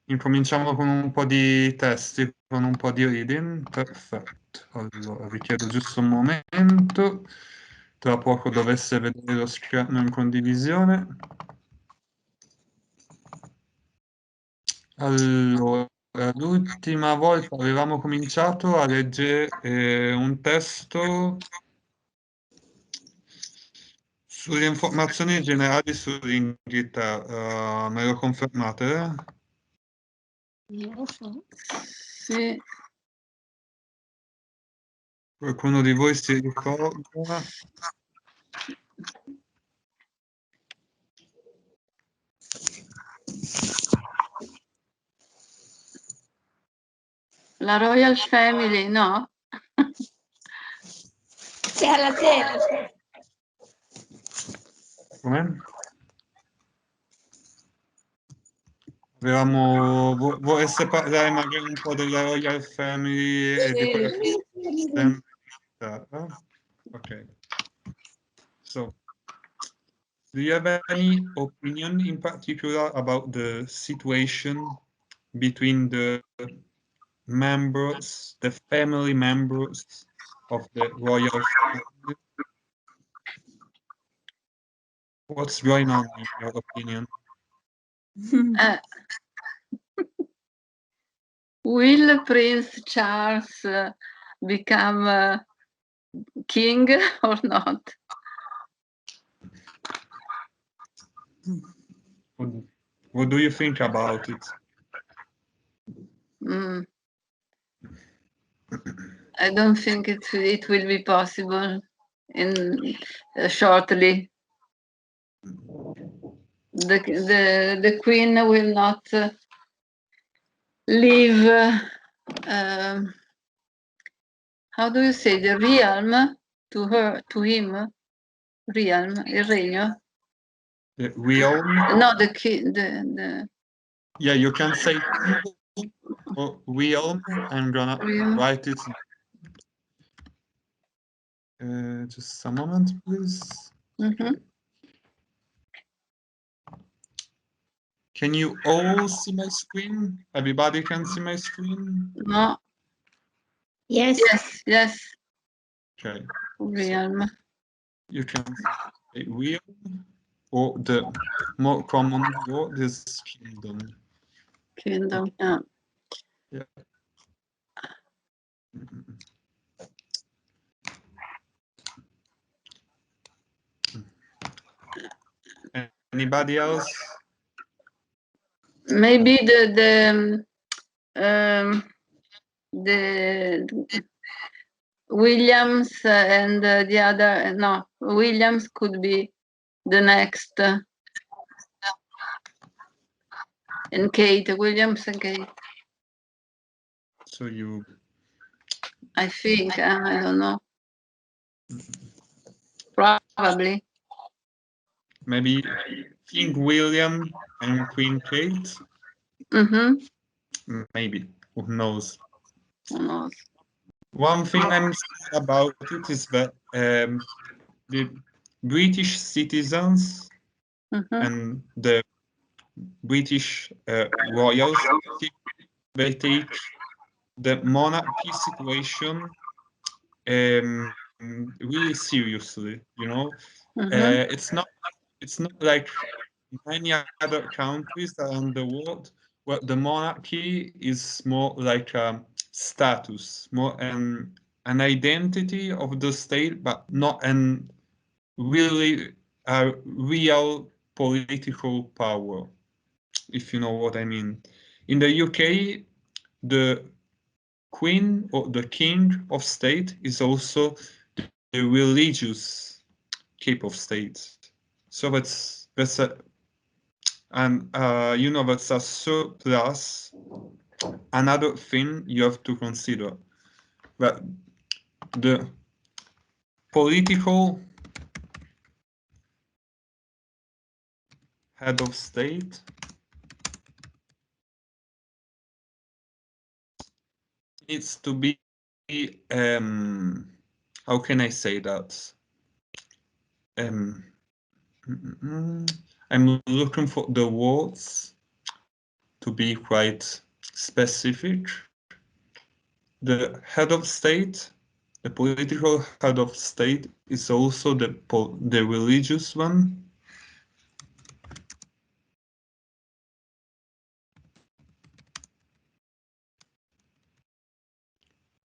Incominciamo con un po' di testi, con un po' di reading. Perfetto. Allora, vi chiedo giusto un momento. Tra poco dovesse vedere lo schermo in condivisione. Allora, l'ultima volta avevamo cominciato a leggere un testo sulle informazioni generali sull'Inghilterra. Me lo confermate? Non lo so. Sì. Qualcuno di voi si ricorda? La Royal Family, no? C'è la tela. Come? Vorreste parlare magari un po' della Royal Family e di quello che sta in Ok. So, do you have any opinion in particular about the situation between the members, the family members of the royal family? What's going on in your opinion? Will Prince Charles become king or not? What do you think about it? I don't think it will be possible in shortly. The queen will not leave. How do you say the realm to him? Realm, il regno. The realm? No, the Yeah, you can say or realm. I'm gonna write it. Just a moment, please. Can you all see my screen? Everybody can see my screen? No. Yes. Yes, yes. Okay. Realm. So you can say realm, or the more common word is kingdom. Kingdom, yeah. Yeah. Anybody else? Maybe the Williams and the other, no, Williams could be the next. And Kate, Williams and Kate. So you... I think, I don't know. Probably. Maybe King William and Queen Kate? Maybe. Who knows? Who knows? One thing I'm saying about it is that the British citizens and the British royals, they take the monarchy situation really seriously, you know. It's not like many other countries around the world where the monarchy is more like a status, more an identity of the state, but not an really a real political power, if you know what I mean. In the UK, the Queen or the King of State is also the religious cape of state. So that's a, and you know, that's a surplus. Another thing you have to consider that the political head of state needs to be how can I say that? I'm looking for the words to be quite specific. The head of state, the political head of state, is also the religious one.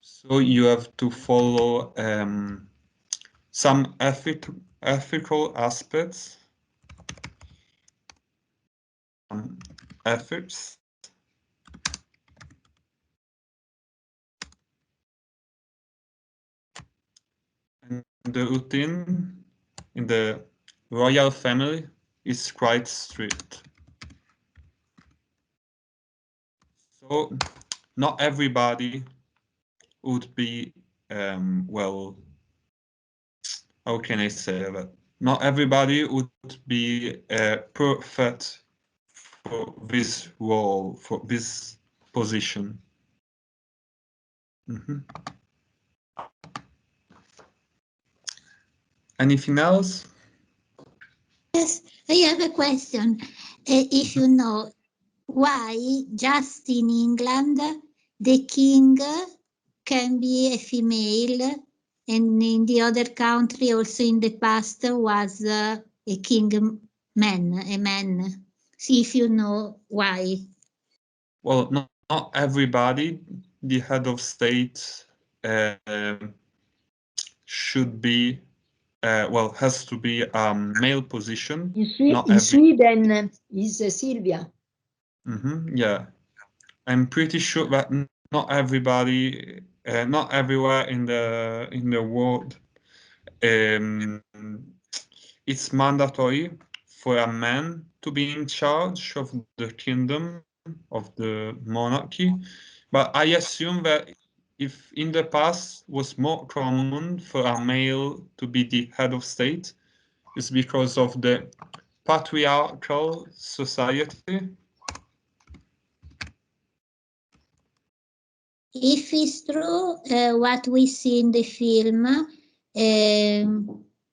So you have to follow some ethical aspects, ethics. And the routine in the royal family is quite strict. So not everybody would be, well, how can I say that? Not everybody would be perfect for this role, for this position. Anything else? Yes, I have a question. If you know why just in England the king can be a female and in the other country also in the past was a king man, a man. See if you know why. Well, not everybody, the head of state should be, well, has to be a male position. In Sweden is Silvia. Yeah, I'm pretty sure that not everybody, not everywhere in the world, it's mandatory for a man to be in charge of the kingdom, of the monarchy. But I assume that if in the past was more common for a male to be the head of state, it's because of the patriarchal society. If it's true, what we see in the film,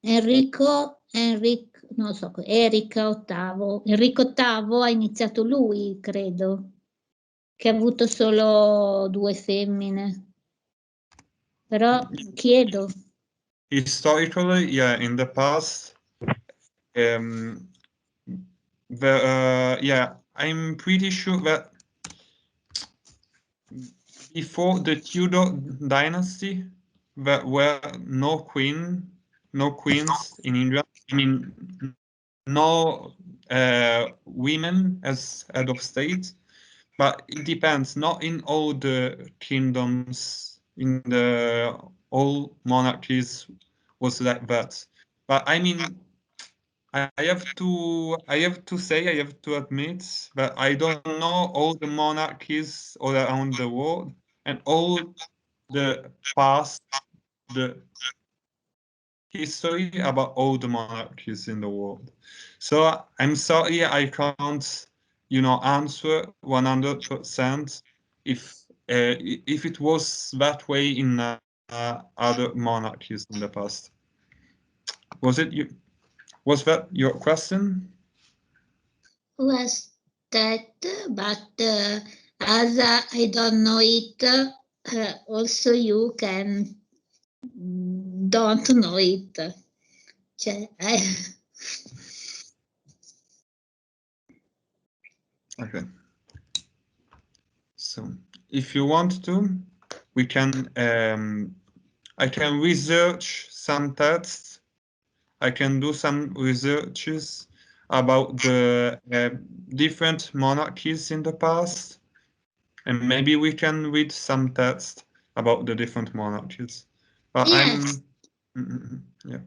Enrico VIII ha iniziato lui, credo, che ha avuto solo 2 femmine. Però chiedo. Historically, yeah, in the past, yeah, I'm pretty sure that before the Tudor dynasty, there were no queens in England. I mean, no women as head of state, but it depends. Not in all the kingdoms, in the all monarchies was like that. But I mean, I have to admit that I don't know all the monarchies all around the world and all the past, the history about all the monarchies in the world. So I'm sorry I can't, answer 100% if it was that way in other monarchies in the past. Was that your question? Was that, but as I don't know it, also you can don't know it. Okay. So if you want to, we can, I can research some texts. I can do some researches about the different monarchies in the past, and maybe we can read some text about the different monarchies. But yes. Yeah.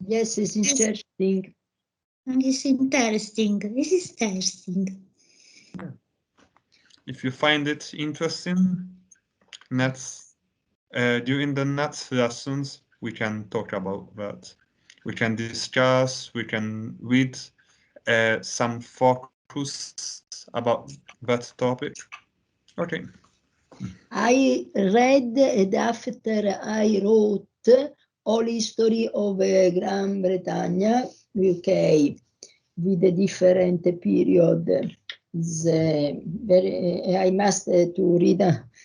Yes, it's interesting. It's interesting. This is interesting. Yeah. If you find it interesting, during the next lessons, we can talk about that. We can discuss, we can read some focus about that topic. Okay. I read and after I wrote all history of Gran Bretagna, UK, with a different period. is very, I must to read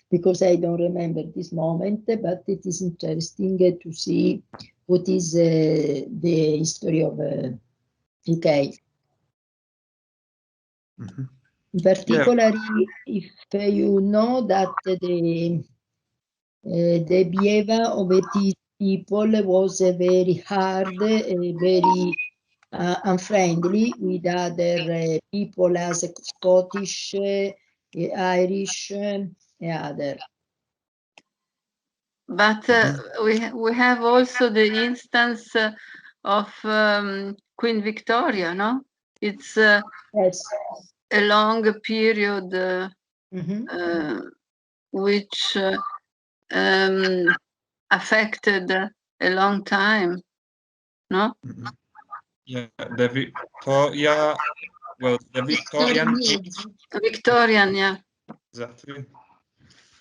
because I don't remember this moment, but it is interesting to see what is the history of UK. Mhm. In particular, if you know that the behavior of these people was very hard, very unfriendly with other people as Scottish, Irish, and other. But we have also the instance of Queen Victoria, no? It's Yes. a long period which affected a long time, no? Yeah, the Victoria, well, the Victorian age, Victorian, yeah. exactly,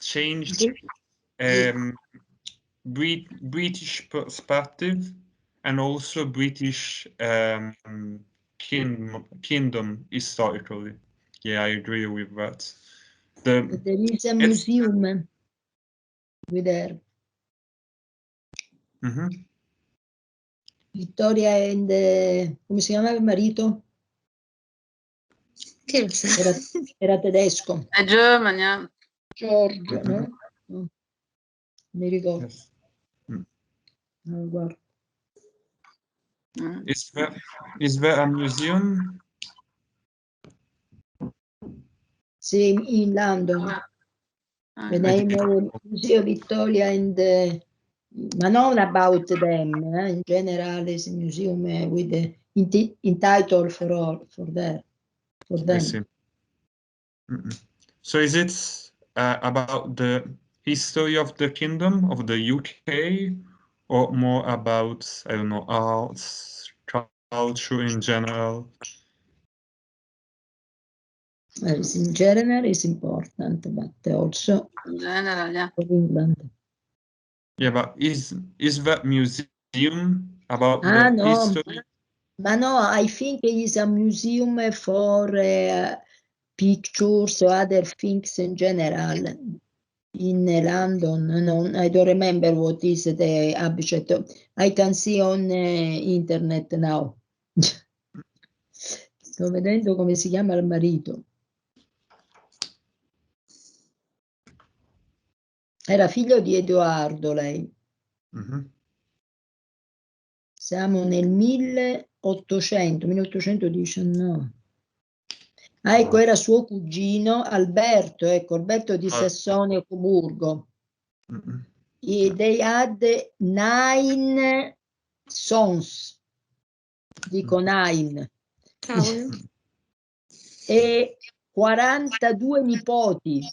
changed British perspective and also British kingdom historically. Yeah, I agree with that. There is a museum with her. Vittoria and come si chiamava il marito? Che lo sa? Era tedesco. A German, yeah. George, no? No. Mi ricordo. Yes. No, guarda. Is there a museum? Sì, in London. The name of Museum Victoria and ma non about them, in general is a museum with entitled for them. I see. So is it about the history of the kingdom of the UK, or more about, I don't know, arts, culture in general? In general is important, but also In general, yeah. for England. Yeah, but is that museum about the no. history? Ma no, I think it is a museum for pictures or other things in general. In London, no, I don't remember what is the object. I can see on internet now. Sto vedendo come si chiama il marito. Era figlio di Edoardo, lei. Siamo nel 1819. Ah, ecco, era suo cugino Alberto, ecco, Alberto di Sassonia-Coburgo. They had 9 sons, dico 9, e 42 nipoti.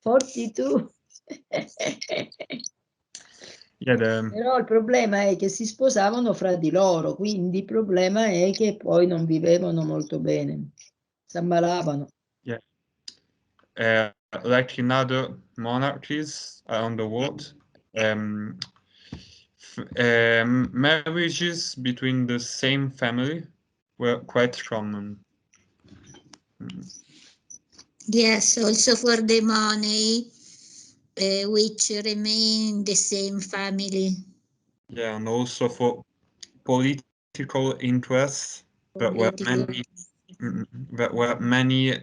42. Però il problema è che si sposavano fra di loro, quindi il problema è che poi non vivevano molto bene, si ammalavano. Yeah. Like in other monarchies around the world, marriages between the same family were quite common. Yes, also for the money, which remain the same family. Yeah, and also for political interests, there were many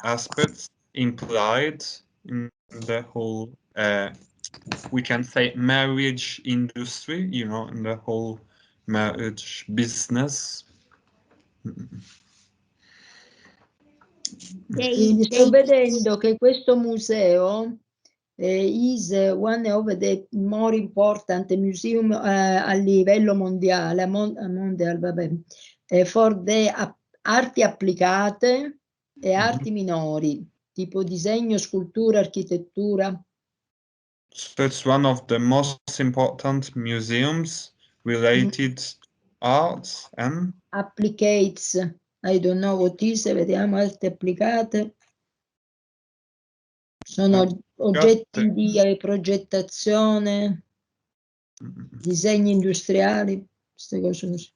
aspects implied in the whole, we can say, marriage industry, you know, in the whole marriage business. Quindi sto vedendo che questo museo is one of the more important museum a livello mondiale, vabbè, for the arti applicate e arti minori, tipo disegno, scultura, architettura. So it's one of the most important museums related to arts and Applicates, I don't know what is, vediamo, arti applicate. Sono oggetti di progettazione, disegni industriali, queste cose così.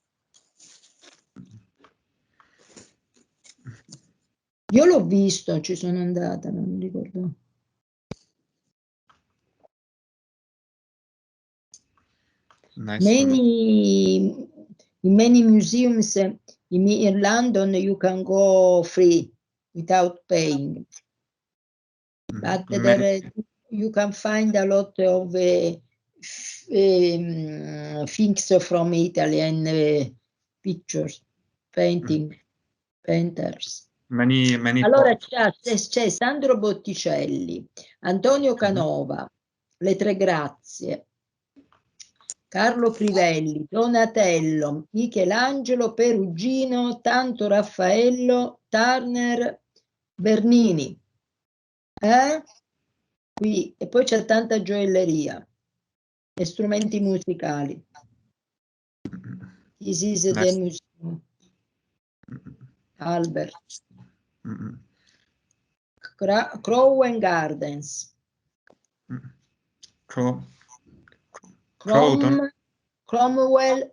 Io l'ho visto, ci sono andata, non mi ricordo. Nice one. In many museums in London you can go free without paying. But there you can find a lot of things from Italy and pictures, painters. Many Allora portraits. c'è Sandro Botticelli, Antonio Canova, Le Tre Grazie, Carlo Crivelli, Donatello, Michelangelo, Perugino, Tanto Raffaello, Turner, Bernini. Qui, e poi c'è tanta gioielleria e strumenti musicali. This is the museum. Albert. Crowe Gardens. Cromwell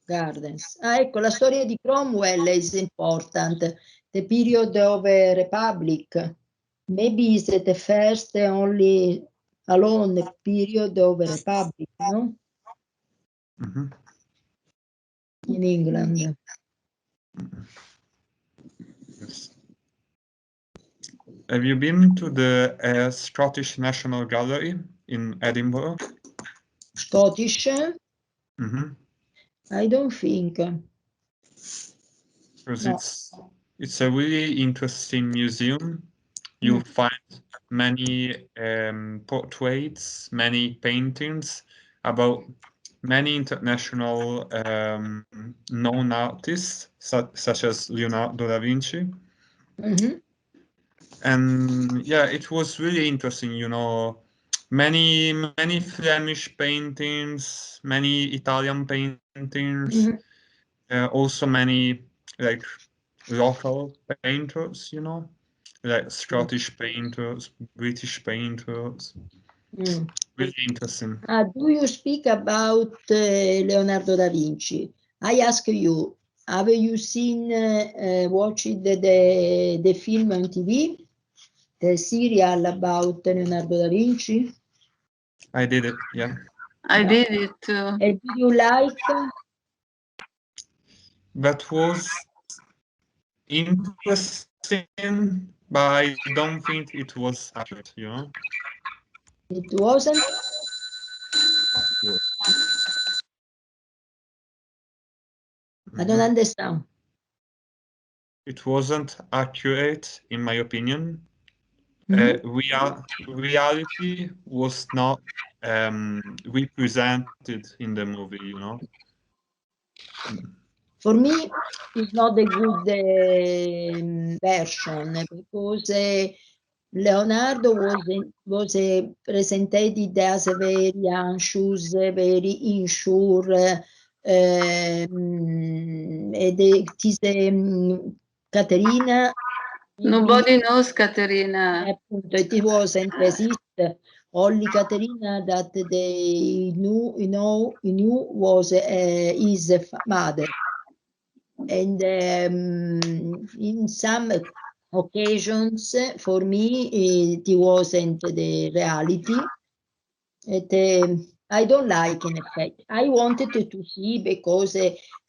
Gardens. Ah, ecco, la storia di Cromwell is important. The period of a republic. Maybe is the first only alone period of a republic, no? In England. Yes. Have you been to the Scottish National Gallery in Edinburgh? Scottish? I don't think. Because No. it's a really interesting museum. You'll find many portraits, many paintings about many international known artists, such as Leonardo da Vinci. And yeah, it was really interesting, you know, many Flemish paintings, many Italian paintings, also many like local painters, you know, like Scottish painters, British painters. Really interesting. Do you speak about Leonardo da Vinci? I ask you, have you seen, watched the film on TV, the serial about Leonardo da Vinci? I did it, yeah. I did it too. And do you like? That was interesting, but I don't think it was accurate, you know? It wasn't? I don't understand. It wasn't accurate, in my opinion. Reality was not represented in the movie, you know? For me, it's not a good version because Leonardo was presented as a very anxious, very insure, and it is Caterina. Nobody knows Caterina. It wasn't resist. Only Caterina that they knew was his mother. And in some occasions, for me, it wasn't the reality. I don't like, in effect. I wanted to see because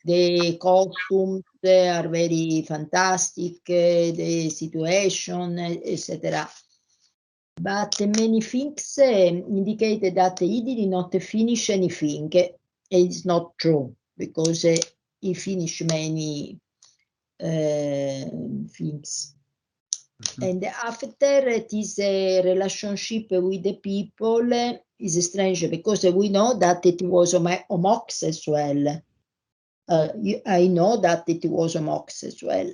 the costumes are very fantastic, the situation, etc. But many things indicated that he did not finish anything. It's not true because he finished many things. And after this relationship with the people is strange because we know that it was homosexual. I know that it was homosexual,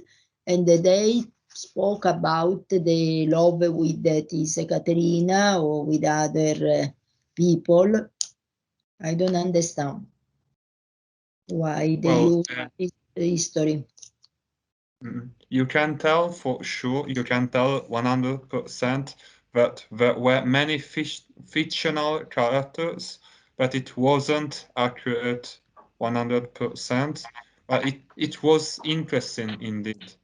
and they spoke about the love with this Caterina or with other people. I don't understand why they use this history. You can tell for sure, you can tell 100% that there were many fictional characters, but it wasn't accurate 100%, but it was interesting indeed.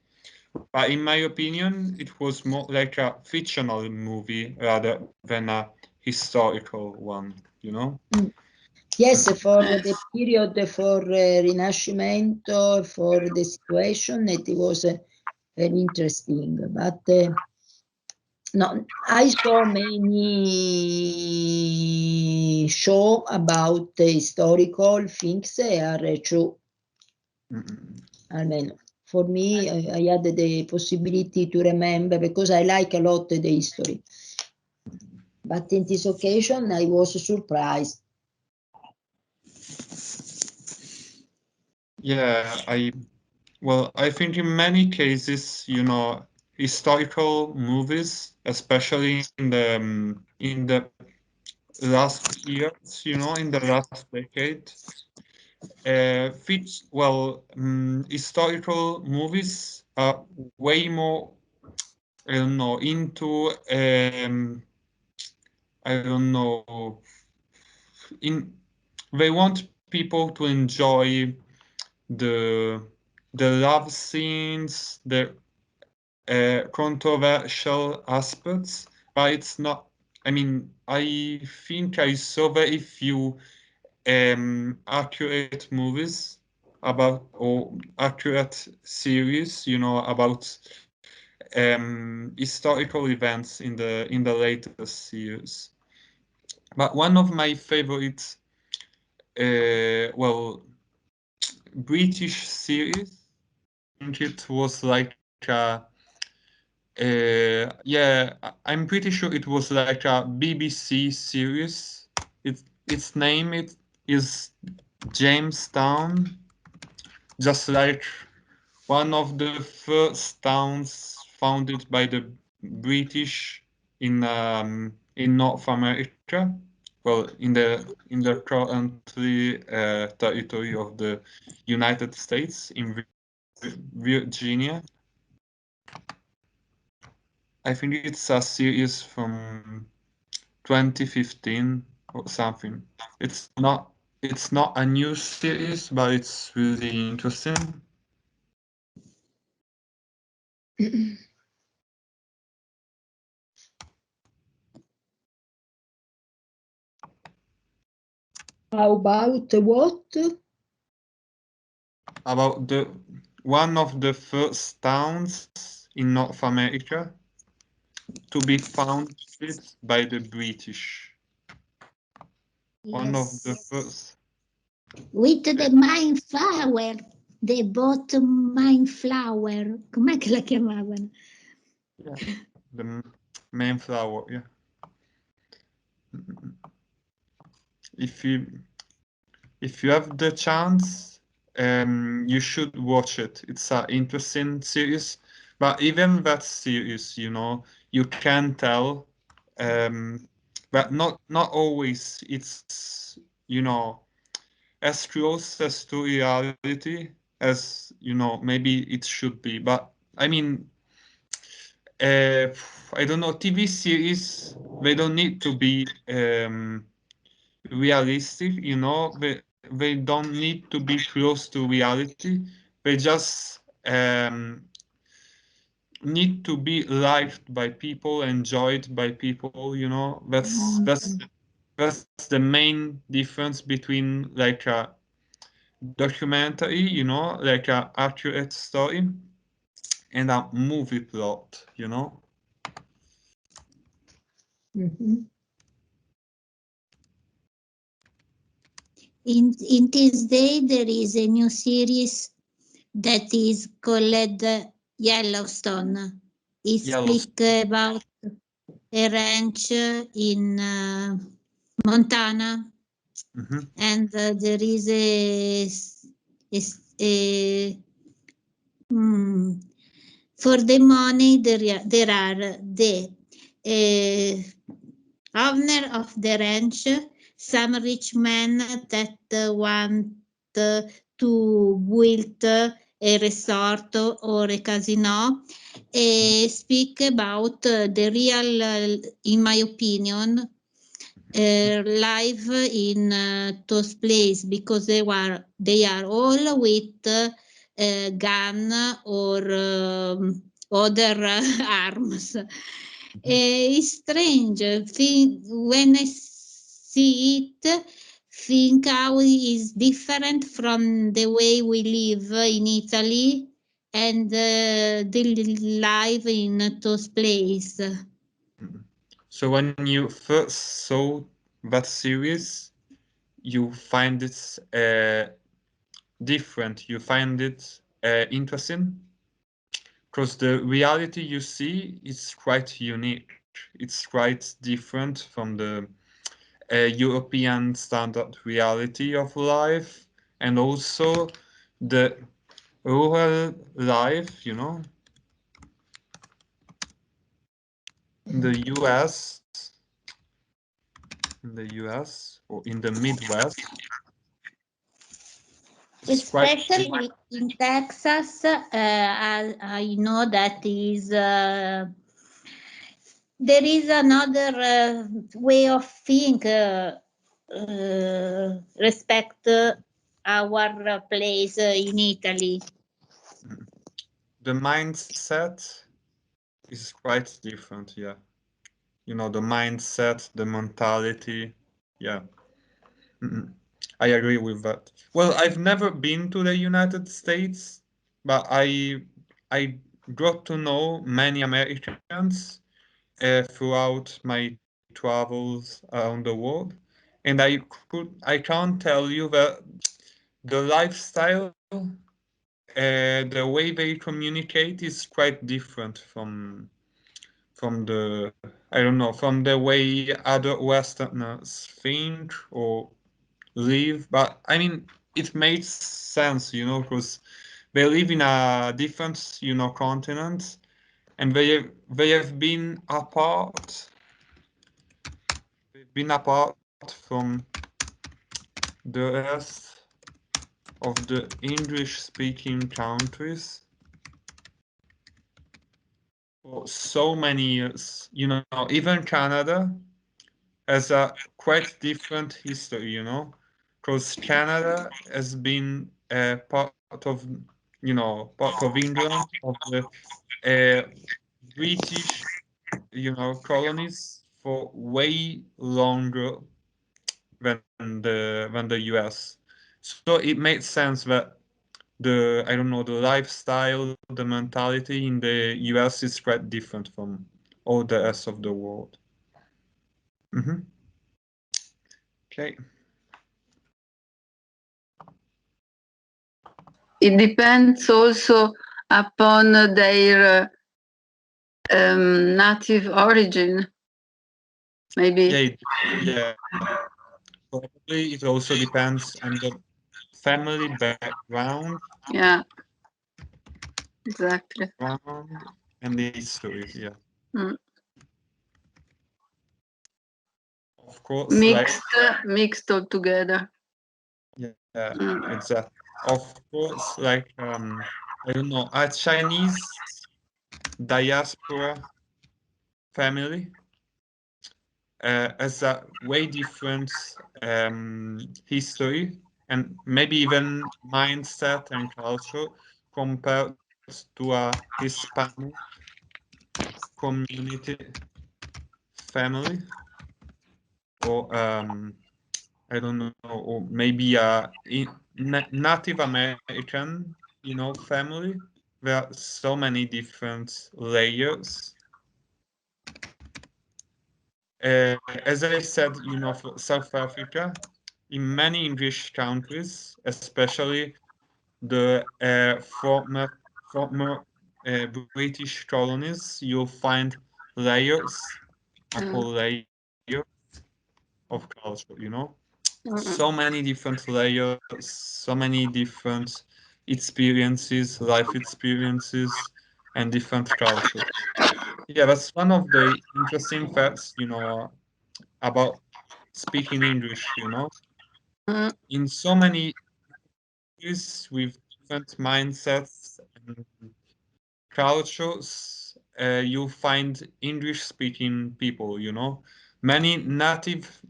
But in my opinion, it was more like a fictional movie rather than a historical one, you know? Yes, for the period for Rinascimento, for the situation, it was very interesting. But no, I saw many show about the historical things are true. Almeno for me, I had the possibility to remember because I like a lot the history. But in this occasion, I was surprised. Yeah, I think in many cases, you know, historical movies, especially in the last years, you know, in the last decade, historical movies are way more, I don't know, into, I don't know, they want people to enjoy the the love scenes, the controversial aspects, but it's not. I mean, I think I saw very few accurate movies about or accurate series, you know, about historical events in the latest years. But one of my favorite, British series, I think it was like yeah, I'm pretty sure it was like a BBC series. Its name is Jamestown, just like one of the first towns founded by the British in North America. Well, in the currently territory of the United States in Virginia. I think it's a series from 2015 or something. It's not a new series, but it's really interesting. How about what? About the one of the first towns in North America to be founded by the British. One of the Yes. first. With the Mindflower, the bot Mindflower, com'è che la chiamavano? Yeah, the Mayflower. Yeah. If you have the chance, you should watch it. It's an interesting series, but even that series, you know, you can tell, but not always. It's, you know, as close as to reality as, you know, maybe it should be. But I mean, I don't know, TV series, they don't need to be realistic, you know, they don't need to be close to reality. They just need to be liked by people, enjoyed by people, you know. That's the main difference between like a documentary, you know, like a accurate story and a movie plot, you know. In this day, there is a new series that is called Yellowstone. It speaks about a ranch in Montana, and there is for the money there are the owner of the ranch, some rich men that want to build a resort or a casino, speak about the real, in my opinion, life in those places, because they are all with gun or other arms. It's strange. When I see it, think how it is different from the way we live in Italy and the life in those places. So when you first saw that series, you find it different. You find it interesting because the reality you see is quite unique. It's quite different from the European standard reality of life, and also the rural life, in the US, or in the Midwest. It's quite Especially in Texas, I know that there is another way of think respect our place in Italy. the mindset is quite different, yeah. The mindset, the mentality, yeah. Mm-mm. I agree with that. Well, I've never been to the United States, but I got to know many Americans throughout my travels around the world, and I can't tell you that the lifestyle, the way they communicate is quite different from the I don't know, from the way other Westerners think or live. But I mean, it makes sense, because they live in a different, continent, and they have been apart from the rest of the English-speaking countries for so many years. Even Canada has a quite different history, because Canada has been part of England, of the uh, British, colonies for way longer than the US. So it made sense that I don't know, the lifestyle, the mentality in the US is quite different from all the rest of the world. Mm-hmm. Okay. It depends also upon their native origin, maybe. Yeah. Probably it also depends on the family background. Yeah, exactly. And the history, yeah. Mm. Of course, Mixed all together. yeah, exactly. Of course, I don't know, a Chinese diaspora family has a way different history and maybe even mindset and culture compared to a Hispanic community family, or I don't know, or maybe a Native American, family. There are so many different layers. As I said, for South Africa, in many English countries, especially the former British colonies, you'll find layers upon layers of culture, so many different layers, so many different life experiences, and different cultures. Yeah, that's one of the interesting facts, about speaking English, Mm. in so many countries with different mindsets and cultures, you'll find English-speaking people, many native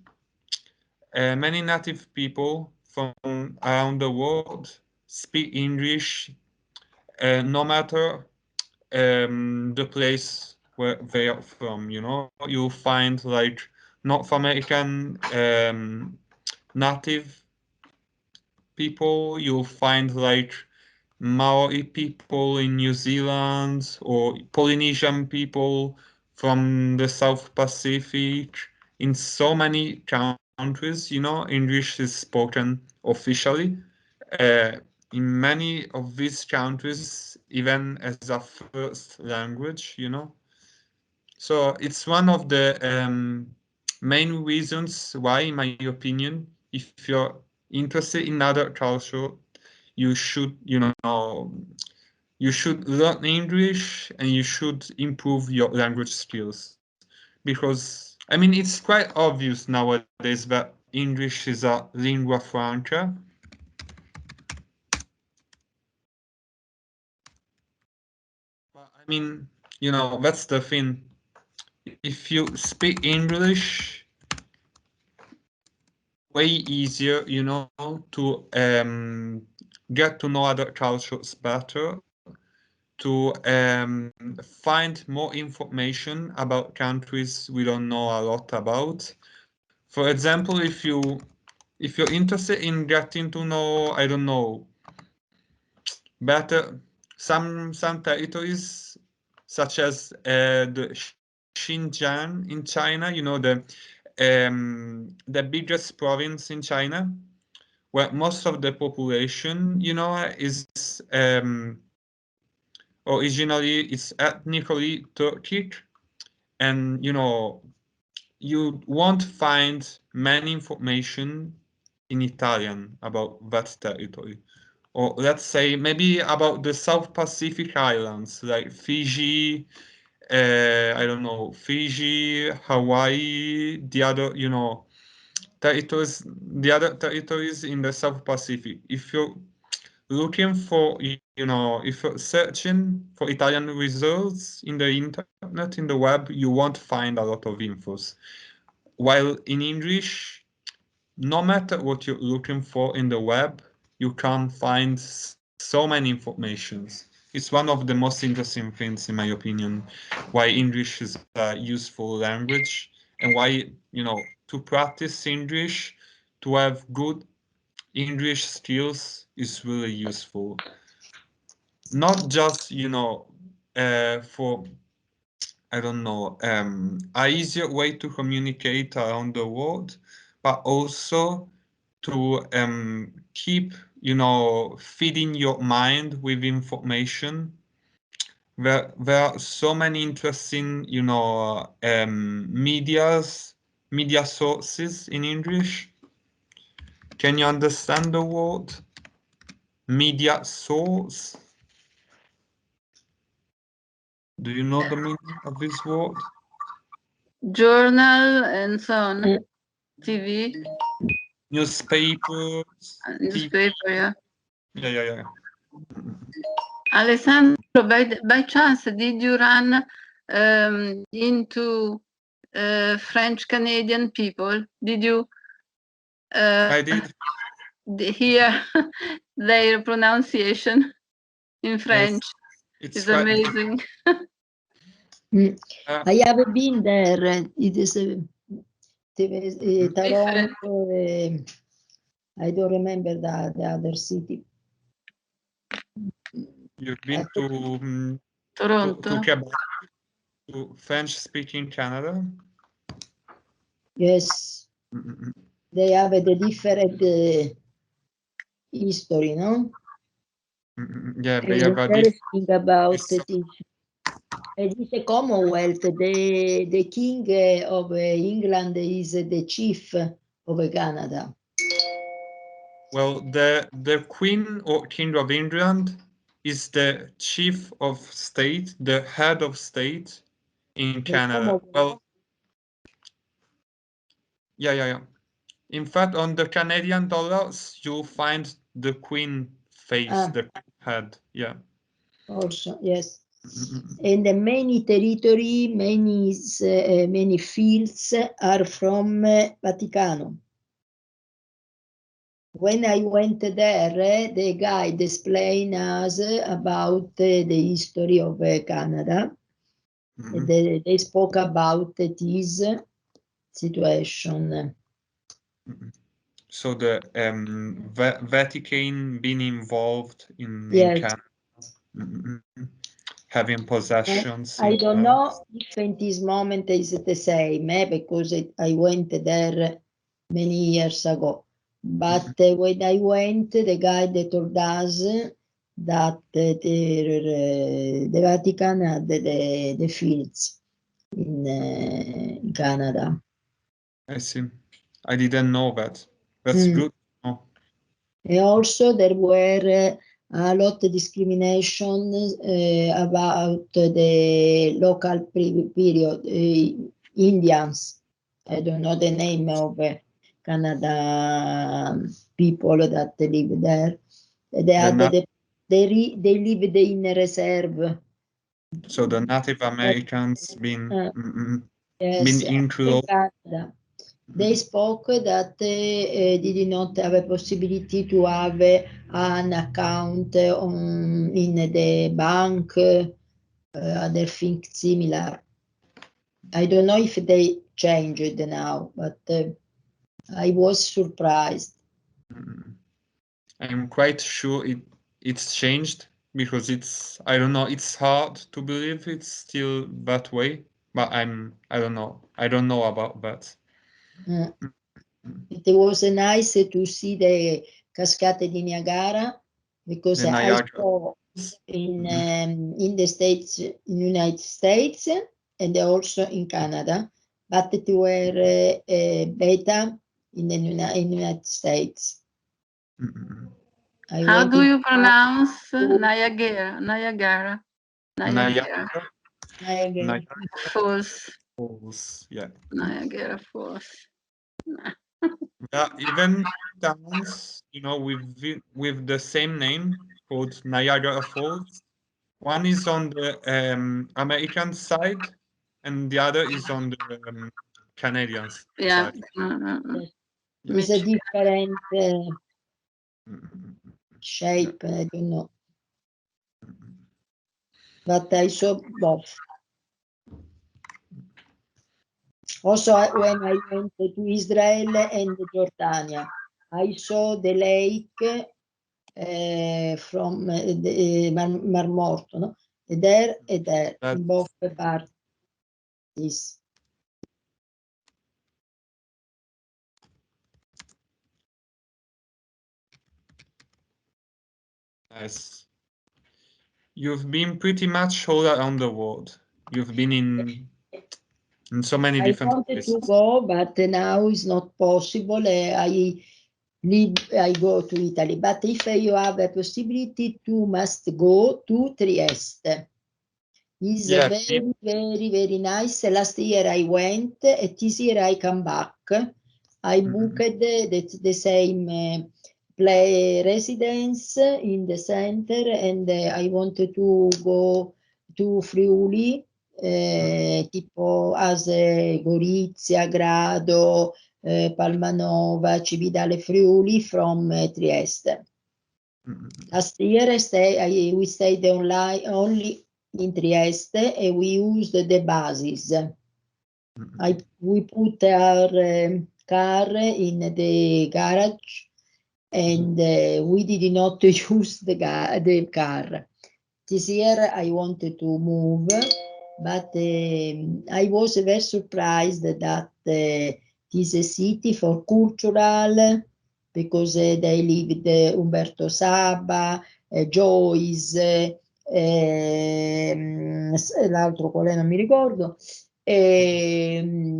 many native people from around the world speak English no matter the place where they are from, you know, you'll find like North American native people, you'll find like Maori people in New Zealand or Polynesian people from the South Pacific. In so many countries, you know, English is spoken officially. Uh, in many of these countries, even as a first language, you know. So it's one of the main reasons why, in my opinion, if you're interested in other culture, you should, you know, you should learn English and you should improve your language skills. Because, I mean, it's quite obvious nowadays that English is a lingua franca. But I mean, you know, that's the thing. If you speak English, way easier, you know, to get to know other cultures better, to find more information about countries we don't know a lot about. For example, if you're interested in getting to know, I don't know, better some territories such as the Xinjiang in China, you know, the biggest province in China, where most of the population, you know, is originally it's ethnically Turkic, and you know, you won't find many information in Italian about that territory. Or let's say maybe about the South Pacific islands like Fiji, I don't know, Fiji, Hawaii, the other, you know, territories, the other territories in the South Pacific. If you're looking for, you know, if you're searching for Italian results in the internet, in the web, you won't find a lot of infos. While in English, no matter what you're looking for in the web, you can find so many informations. It's one of the most interesting things, in my opinion, why English is a useful language and why, you know, to practice English, to have good English skills is really useful. Not just, you know, for, I don't know, a easier way to communicate around the world, but also to keep, you know, feeding your mind with information. There are so many interesting, you know, media sources in English. Can you understand the word? Media source? Do you know the meaning of this word? Journal and so on. TV. Newspapers. Newspaper, yeah. Yeah. Alessandro, by chance, did you run into French Canadian people? Did you I did. hear their pronunciation in French? It's amazing. I have been there. It is Toronto. I don't remember the other city. You've been to Toronto. to Quebec, to French-speaking Canada? Yes. They have a different history, no? Yeah, they have a interesting about this. It is a Commonwealth. The King of England is the chief of Canada. Well, the Queen or King of England is the chief of state, the head of state in Canada. Well, yeah. In fact, on the Canadian dollars, you'll find the Queen face, the head. Yeah. Also, yes. And the many territory, many fields are from Vaticano. when I went there, the guide explained us about the history of Canada. They spoke about this situation. So the Vatican being involved in Yes. Canada, having possessions. I don't know if in this moment is the same, because I went there many years ago. But when I went, the guide told us that the Vatican had the fields in Canada. I see. I didn't know that. That's good. Oh. And also there were a lot of discrimination about the local period, Indians. I don't know the name of Canada people that live there. They lived in a reserve. So the Native Americans been Yes, included. Canada. They spoke that they did not have a possibility to have an account in the bank, other things similar. I don't know if they changed now, but I was surprised. I'm quite sure it's changed because I don't know, it's hard to believe it's still that way, but I don't know about that. It was nice to see the Cascate di Niagara because I saw in the States, in United States, and also in Canada, but it were better in the United States. How do you pronounce Niagara? Niagara Falls. Yeah. Niagara Falls. Yeah, even towns, with the same name called Niagara Falls. One is on the American side, and the other is on the Canadian side. Yeah. It's a different shape, I don't know. But I saw both. Also, when I went to Israel and Jordania, I saw the lake from the Mar Morto, no? There and there, in both parties. Yes. You've been pretty much all around the world. You've been in so many different places. I wanted to go, but now it's not possible. I go to Italy. But if you have a possibility, you must go to Trieste. It's very, very, very nice. Last year I went, and this year I come back. I booked the same play residence in the center, and I wanted to go to Friuli, tipo Ase, Gorizia, Grado, Palmanova, Cividale, Friuli from Trieste. Last year we stayed only in Trieste, and we used the buses. We put our car in the garage, and we did not use the car. This year I wanted to move, but I was very surprised that this is a city for cultural, because they lived Umberto Saba, Joyce, l'altro quale non mi ricordo,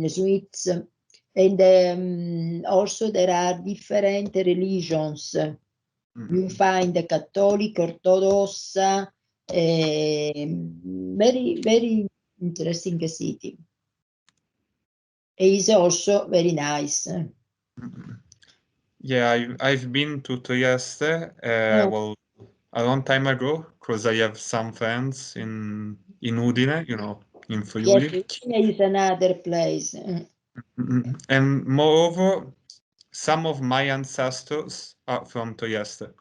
Sweets, and also there are different religions. You find the Catholic, Orthodox, very, very interesting city. It is also very nice. Yeah, I've been to Trieste, well, a long time ago, because I have some friends in Udine, in Friuli. Yes, Udine is another place. And moreover, some of my ancestors are from Trieste.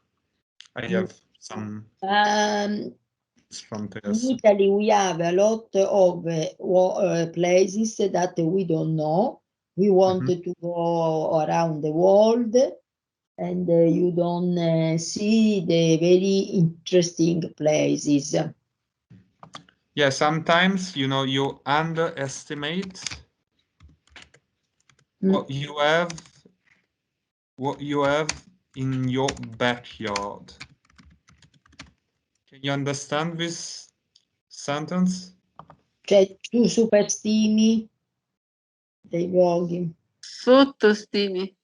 I have some from In Trieste. Italy, we have a lot of places that we don't know. We want to go around the world, and you don't see the very interesting places. Yeah, sometimes, you know, you underestimate what you have in your backyard. Can you understand this sentence? Cioè, tu superstimi dei luoghi. Sottostimi.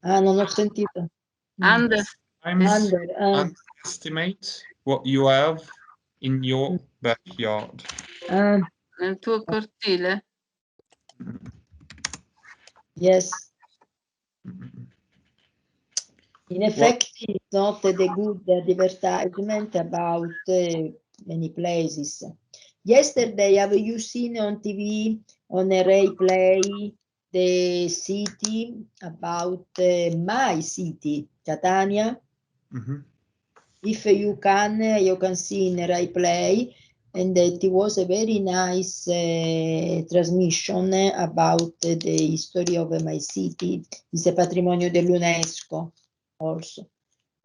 Ah, non ho sentito. Under. Sometimes Under, underestimate what you have in your backyard. Nel tuo cortile. Yes. In effect, it's not the good advertisement about many places. Yesterday, have you seen on TV, on a replay, the city about my city, Catania? If you can see in a replay, and it was a very nice transmission about the history of my city. It's a patrimonio dell'UNESCO also.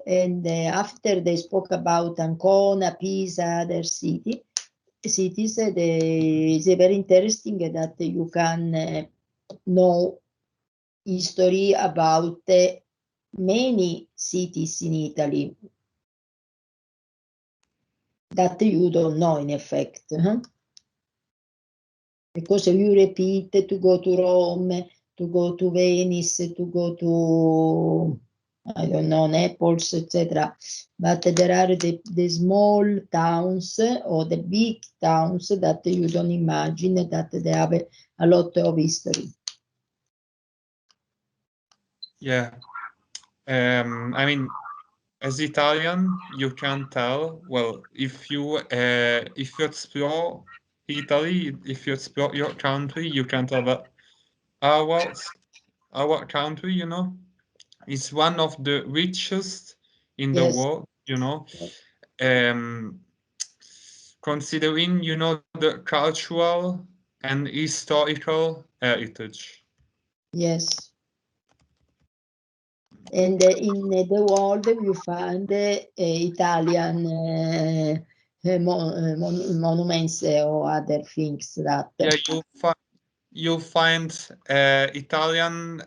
And after they spoke about Ancona, Pisa, other cities, it's very interesting that you can know history about many cities in Italy that you don't know in effect. Because you repeat to go to Rome, to go to Venice, to go to, I don't know, Naples, etc. But there are the small towns or the big towns that you don't imagine that they have a lot of history. Yeah. I mean, as Italian, you can tell, well, if you explore Italy, if you explore your country, you can tell that our country, you know, is one of the richest in the Yes. world, you know. Considering, you know, the cultural and historical heritage. Yes. And in the world, you find Italian monuments or other things that. Yeah, you'll find Italian,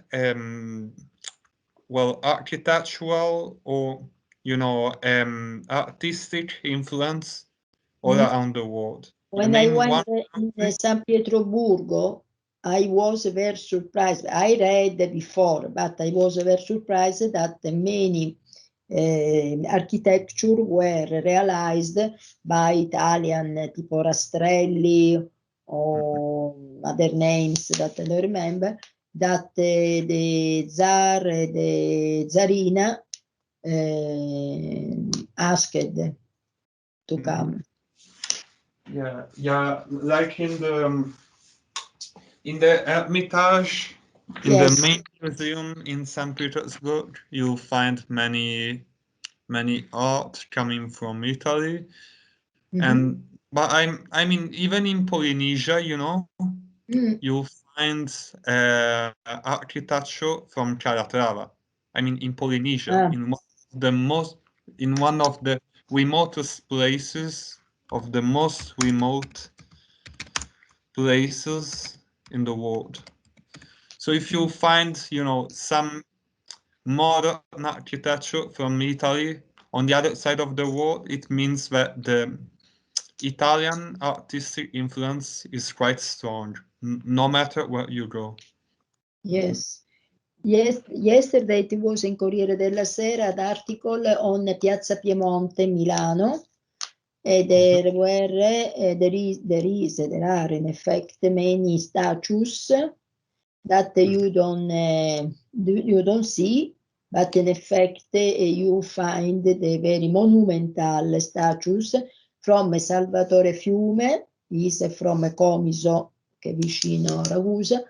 well, architectural or, you know, artistic influence all around the world. You When I name went one in country. San Pietroburgo, I was very surprised. I read before, but I was very surprised that many architecture were realized by Italian, tipo Rastrelli or other names that I don't remember, that the Tsar, the Tsarina asked to come. Yeah, like in the Hermitage, in Yes. the main museum in St. Petersburg, you'll find many art coming from Italy. But I mean, even in Polynesia, you know, you'll find architecture from Calatrava. I mean, in Polynesia, in one of the remotest places, of the most remote places in the world. So if you find, you know, some modern architecture from Italy on the other side of the world, it means that the Italian artistic influence is quite strong, no matter where you go. Yes. Yes, yesterday it was in Corriere della Sera an article on Piazza Piemonte, Milano. There are in effect many statues that you don't see, but in effect you find the very monumental statues from Salvatore Fiume, is from Comiso, che è vicino a Ragusa,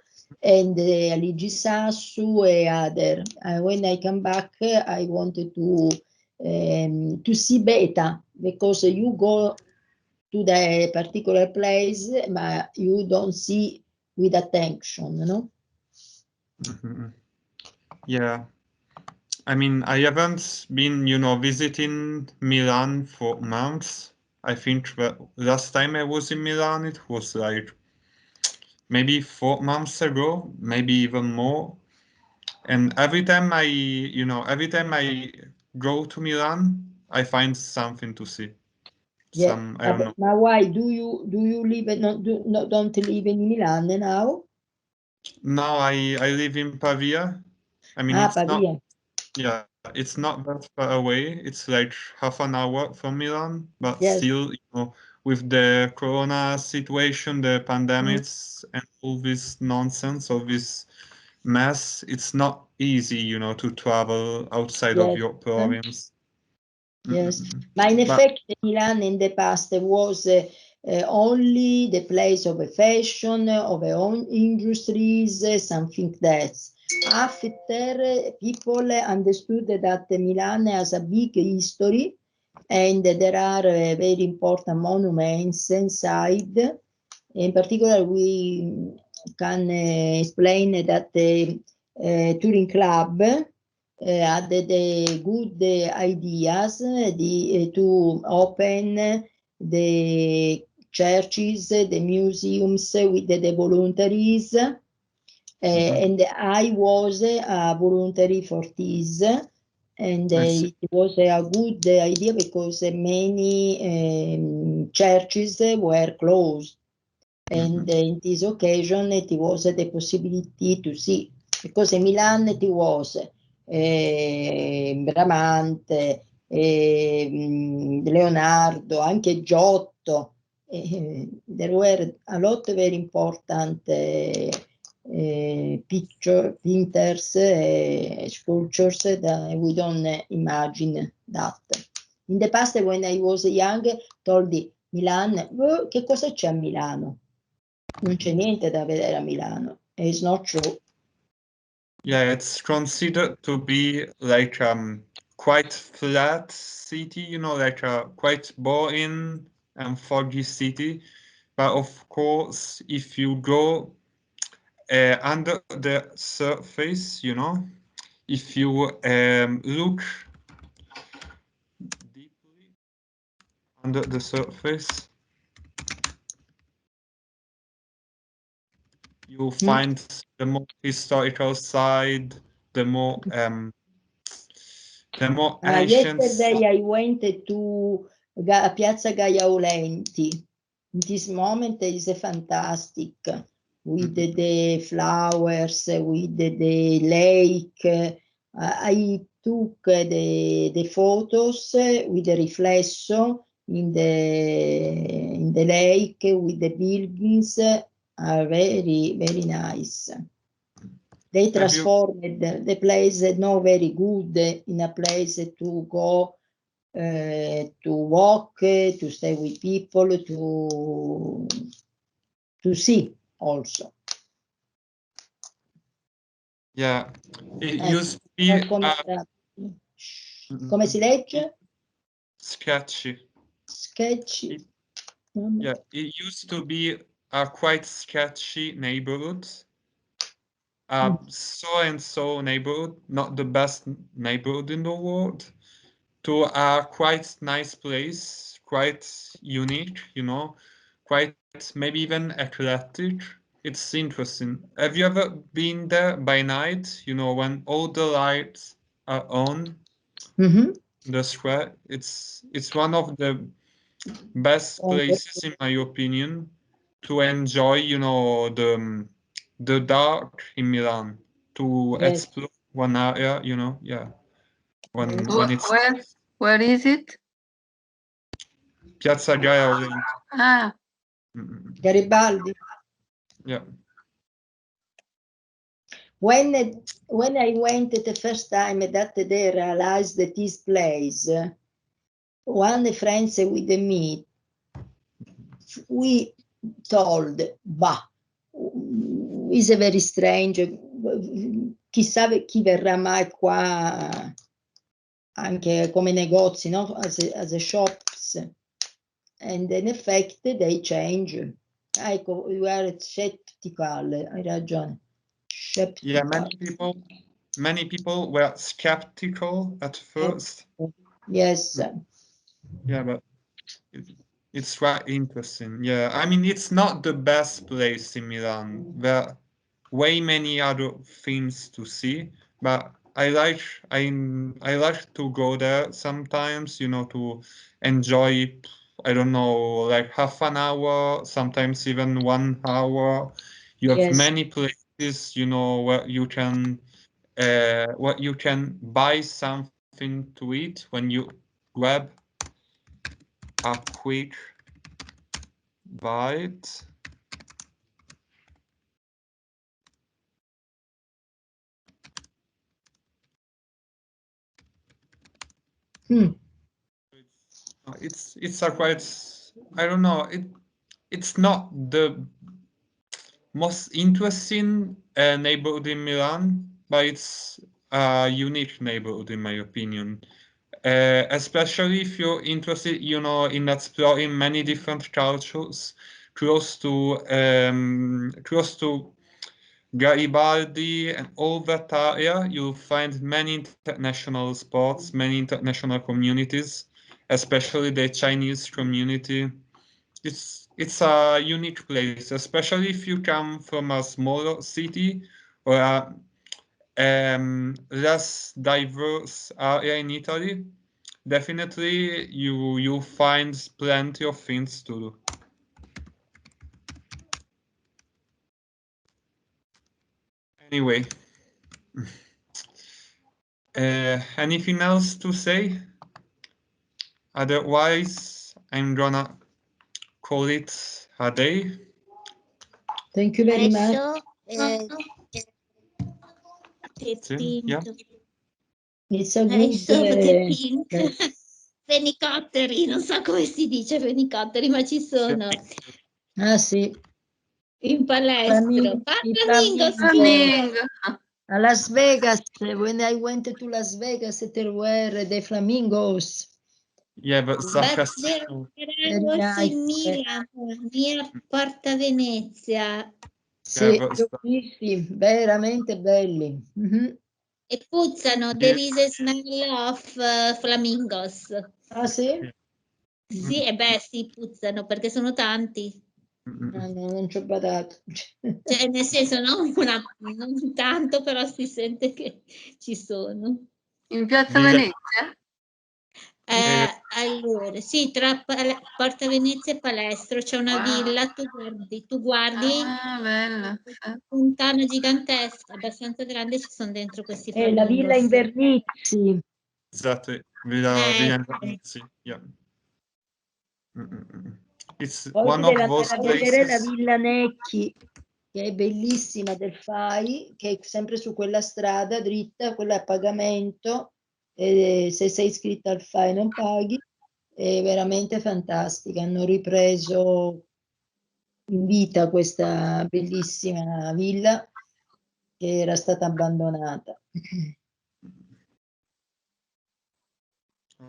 and Aligi Sassu and other. When I come back, I wanted to see better, because you go to the particular place, but you don't see with attention, no? Yeah. I mean, I haven't been, visiting Milan for months. I think that last time I was in Milan, it was like maybe 4 months ago, maybe even more. And every time I go to Milan, I find something to see. Yeah. I don't know. But why do you live don't live in Milan now? Now I live in Pavia. I mean, Pavia. It's not that far away. It's like half an hour from Milan, but Yes. still, with the Corona situation, the pandemics, and all this nonsense, all this mess, it's not easy, to travel outside of your province. Yes, but in effect, Milan in the past was only the place of a fashion, of a own industries, something that. After people understood that Milan has a big history, and there are very important monuments inside. In particular, we can explain that the touring club had the good ideas to open the churches, the museums with the voluntaries. And I was a voluntary for this, and it was a good idea because many churches were closed. And in this occasion, it was the possibility to see, because in Milan it was Bramante, Leonardo, anche Giotto. There were a lot of very important painters, sculptures that we don't imagine that. In the past, when I was young, told Milan, che cosa c'è a Milano? Non c'è niente da vedere a Milano. It's not true. Yeah, it's considered to be like quite flat city, like a quite boring and foggy city. But of course, if you go under the surface, if you look deeply under the surface, you'll find the more historical side, the more ancient. Yesterday I went to Piazza Gaia Aulenti. This moment is fantastic, with the flowers, with the lake. I took the photos with the reflection in the lake, with the buildings, are very, very nice. They transformed the place not very good in a place to go, to walk, to stay with people, to see also. Yeah, it used to be come si legge? Sketchy. Sketchy. Yeah, it used to be a quite sketchy neighborhood. So-and-so neighborhood, not the best neighborhood in the world, to a quite nice place, quite unique, quite maybe even eclectic. It's interesting. Have you ever been there by night, when all the lights are on the square? It's one of the best places, in my opinion, to enjoy, the dark in Milan, to explore one area, yeah. When it's where is it? Piazza Gaia Aulenti. Garibaldi. Yeah. When I went the first time, that they realized that this place, one friend with me, we told, bah, is very strange. Chissà chi verrà mai qua anche come negozi, no? As a shops. And in effect they change. Ecco, you are skeptical, hai ragione. Yeah, Skeptical. many people were skeptical at first. Yes. Yeah, but it's quite interesting. Yeah, I mean, it's not the best place in Milan. There are way many other things to see, but I like to go there sometimes, you know, to enjoy, I don't know, like half an hour, sometimes even 1 hour. You have Yes. many places, you know, where you can buy something to eat when you grab a quick bite. It's a quite, I don't know, it's not the most interesting neighborhood in Milan, but it's a unique neighborhood in my opinion. Especially if you're interested, you know, in exploring many different cultures close to Garibaldi and all that area. You'll find many international spots, many international communities, especially the Chinese community. It's a unique place, especially if you come from a smaller city or a less diverse area in Italy. Definitely, you'll find plenty of things to do. Anyway, anything else to say? Otherwise, I'm gonna call it a day. Thank you very much. Adesso Sì, Pink. yeah. It's a Adesso good Pink. Fenicotteri, non so come si dice fenicotteri, ma ci sono ah sì, in palestra. Flamingo, Flamingo. a Las Vegas, when I went to Las Vegas, there were the flamingos. Yeah, but But there festival. are also in Milan, near Porta Venezia. Sì, but li ho visti, veramente belli. E puzzano, there is a smell of flamingos. Ah sì? Sì, e beh sì, puzzano perché sono tanti. No, non ci ho badato. Cioè, nel senso, non tanto, però si sente che ci sono. In Piazza Venezia? Allora, sì, tra Porta Venezia e Palestro c'è una villa, tu guardi Ah, bella. una fontana gigantesca, abbastanza grande, ci sono dentro questi È la villa Invernizzi. Exactly. Villa Invernizzi. Yeah. It's Poi one deve of those andare a vedere la places. villa Necchi, che è bellissima, del FAI, che è sempre su quella strada dritta, quella a pagamento. E se sei iscritta al FAI non paghi. È veramente fantastica. Hanno ripreso in vita questa bellissima villa che era stata abbandonata.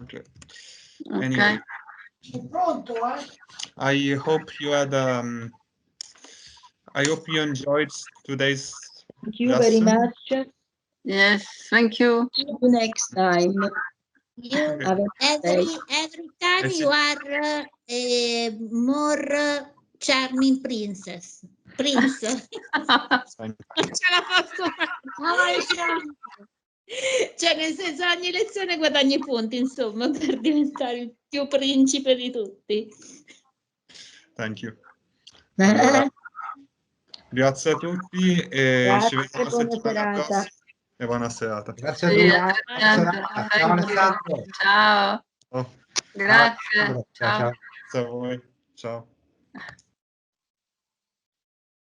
Okay. Ok. Anyway, I hope you had I hope you enjoyed today's Thank you very lesson. much. Yes, thank you. See you next time. You, Have a nice day. every time you are a more charming princess. Prince. Non ce la posso fare. Cioè, nel senso, ogni lezione guadagni punti, insomma, per diventare il più principe di tutti. Thank you. Allora, grazie a tutti e ci Grazie, vediamo buona settimana serata. prossima e buona serata. Grazie a Sì, tutti. altrettanto. Ciao Alessandro. Ciao. Oh, Grazie. Ciao. grazie a voi. Ciao.